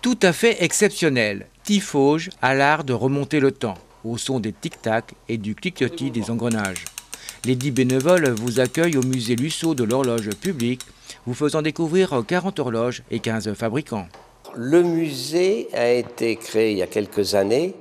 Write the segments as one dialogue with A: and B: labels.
A: Tout à fait exceptionnel, Tifauge a l'art de remonter le temps, au son des tic-tac et du cliquetis des engrenages. Les 10 bénévoles vous accueillent au musée Lusso de l'horloge publique, vous faisant découvrir 40 horloges et 15 fabricants.
B: Le musée a été créé il y a quelques années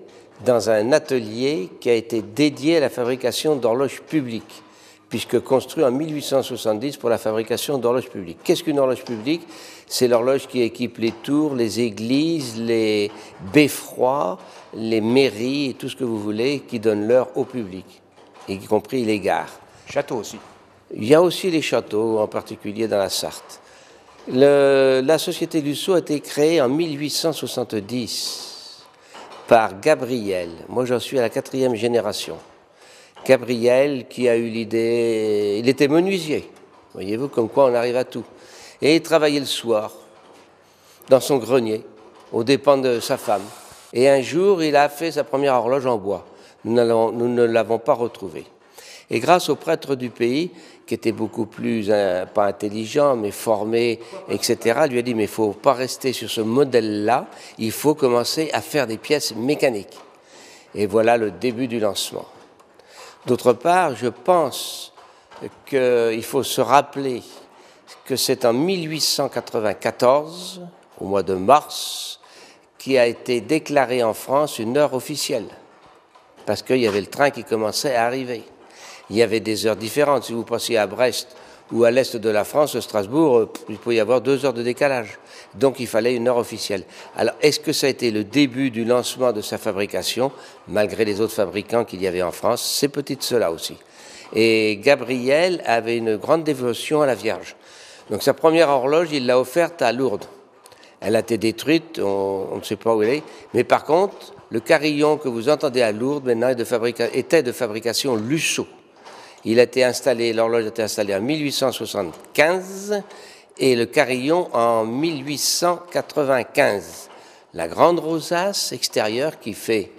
B: dans un atelier qui a été dédié à la fabrication d'horloges publiques, puisque construit en 1870 pour la fabrication d'horloges publiques. Qu'est-ce qu'une horloge publique? C'est l'horloge qui équipe les tours, les églises, les beffrois, les mairies et tout ce que vous voulez qui donne l'heure au public, y compris les gares.
A: Château aussi.
B: Il y a aussi les châteaux, en particulier dans la Sarthe. La société Lusso a été créée en 1870 par Gabriel. Moi, j'en suis à la 4e génération. Gabriel qui a eu l'idée, il était menuisier, voyez-vous, comme quoi on arrive à tout. Et il travaillait le soir dans son grenier, aux dépens de sa femme. Et un jour, il a fait sa première horloge en bois. Nous ne l'avons pas retrouvée. Et grâce aux prêtres du pays, qui étaient beaucoup plus, pas intelligents, mais formés, etc., lui a dit, mais il ne faut pas rester sur ce modèle-là, il faut commencer à faire des pièces mécaniques. Et voilà le début du lancement. D'autre part, je pense qu'il faut se rappeler que c'est en 1894, au mois de mars, qui a été déclarée en France une heure officielle, parce qu'il y avait le train qui commençait à arriver. Il y avait des heures différentes. Si vous passiez à Brest ou à l'est de la France, Strasbourg, il pouvait y avoir 2 heures de décalage. Donc il fallait une heure officielle. Alors est-ce que ça a été le début du lancement de sa fabrication, malgré les autres fabricants qu'il y avait en France? C'est peut-être cela aussi. Et Gabriel avait une grande dévotion à la Vierge. Donc sa première horloge, il l'a offerte à Lourdes. Elle a été détruite, on ne sait pas où elle est. Mais par contre, le carillon que vous entendez à Lourdes maintenant était de fabrication Lusso. L'horloge a été installée en 1875 et le carillon en 1895. La grande rosace extérieure qui fait,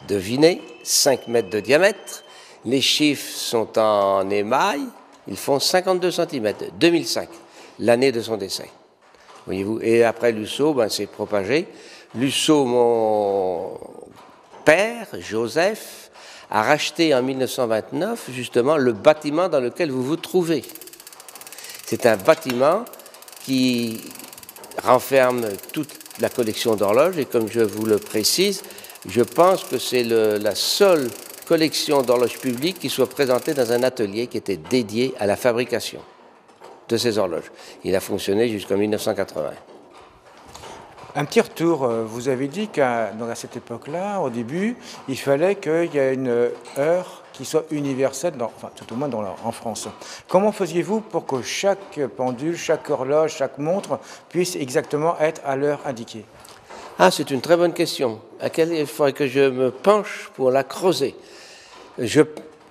B: devinez, 5 mètres de diamètre. Les chiffres sont en émail, ils font 52 cm, 2005, l'année de son décès. Voyez-vous. Et après Lusso, c'est propagé. Lusso, mon père, Joseph, a racheté en 1929 justement le bâtiment dans lequel vous vous trouvez. C'est un bâtiment qui renferme toute la collection d'horloges et comme je vous le précise, je pense que c'est la seule collection d'horloges publiques qui soit présentée dans un atelier qui était dédié à la fabrication de ces horloges. Il a fonctionné jusqu'en 1980.
A: Un petit retour, vous avez dit qu'à cette époque-là, au début, il fallait qu'il y ait une heure qui soit universelle, tout au moins en France. Comment faisiez-vous pour que chaque pendule, chaque horloge, chaque montre puisse exactement être à l'heure indiquée?
B: Ah, c'est une très bonne question. Il faudrait que je me penche pour la creuser.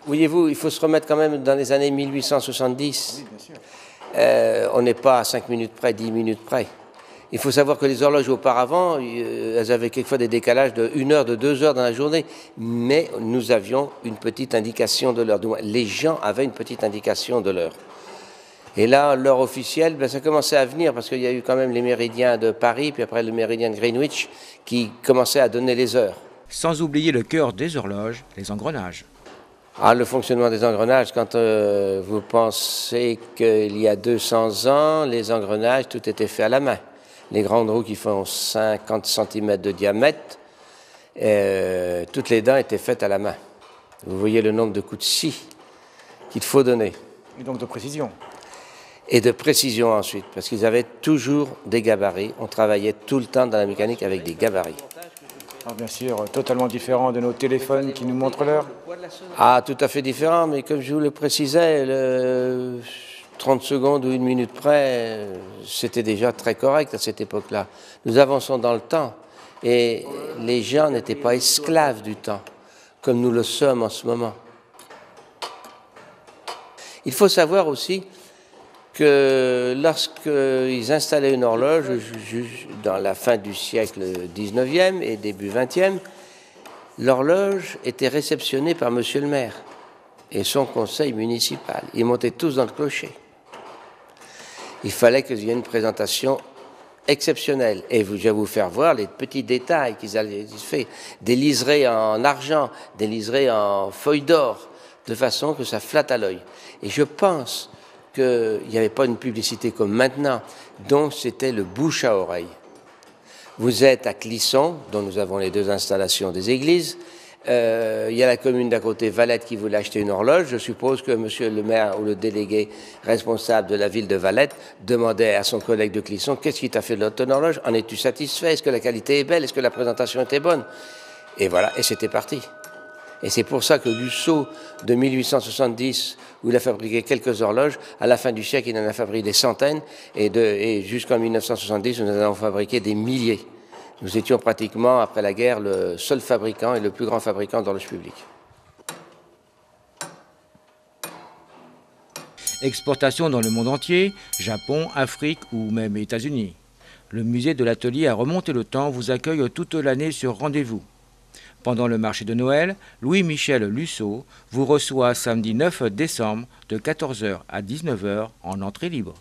B: Voyez-vous, il faut se remettre quand même dans les années 1870. Oui, bien sûr. On n'est pas à 5 minutes près, 10 minutes près. Il faut savoir que les horloges auparavant, elles avaient quelquefois des décalages de 1 heure, de 2 heures dans la journée, mais nous avions une petite indication de l'heure. Les gens avaient une petite indication de l'heure. Et là, l'heure officielle, ça commençait à venir parce qu'il y a eu quand même les méridiens de Paris, puis après le méridien de Greenwich, qui commençaient à donner les heures.
A: Sans oublier le cœur des horloges, les engrenages.
B: Ah, le fonctionnement des engrenages, quand vous pensez qu'il y a 200 ans, les engrenages, tout était fait à la main. Les grandes roues qui font 50 cm de diamètre, toutes les dents étaient faites à la main. Vous voyez le nombre de coups de scie qu'il faut donner.
A: Et donc de précision.
B: Et de précision ensuite, parce qu'ils avaient toujours des gabarits. On travaillait tout le temps dans la mécanique avec des gabarits.
A: Alors bien sûr, totalement différent de nos téléphones qui nous montrent l'heure.
B: Ah, tout à fait différent, mais comme je vous le précisais, 30 secondes ou 1 minute près, c'était déjà très correct à cette époque-là. Nous avançons dans le temps et les gens n'étaient pas esclaves du temps, comme nous le sommes en ce moment. Il faut savoir aussi que lorsqu'ils installaient une horloge, dans la fin du siècle 19e et début 20e, l'horloge était réceptionnée par monsieur le maire et son conseil municipal. Ils montaient tous dans le clocher. Il fallait qu'il y ait une présentation exceptionnel. Et je vais vous faire voir les petits détails qu'ils avaient fait. Des liserés en argent, des liserés en feuilles d'or, de façon que ça flatte à l'œil. Et je pense qu'il n'y avait pas une publicité comme maintenant, donc c'était le bouche à oreille. Vous êtes à Clisson, dont nous avons les 2 installations des églises. Il y a la commune d'à côté, Valette, qui voulait acheter une horloge. Je suppose que monsieur le maire ou le délégué responsable de la ville de Valette demandait à son collègue de Clisson: qu'est-ce qui t'a fait de ton horloge? En es-tu satisfait? Est-ce que la qualité est belle? Est-ce que la présentation était bonne? Et voilà, et c'était parti. Et c'est pour ça que Lussault, de 1870, où il a fabriqué quelques horloges, à la fin du siècle, il en a fabriqué des centaines, et jusqu'en 1970, nous en avons fabriqué des milliers. Nous étions pratiquement, après la guerre, le seul fabricant et le plus grand fabricant d'horloges publiques.
A: Exportation dans le monde entier, Japon, Afrique ou même États-Unis. Le musée de l'atelier à remonter le temps vous accueille toute l'année sur rendez-vous. Pendant le marché de Noël, Louis-Michel Lussault vous reçoit samedi 9 décembre de 14 h à 19 h en entrée libre.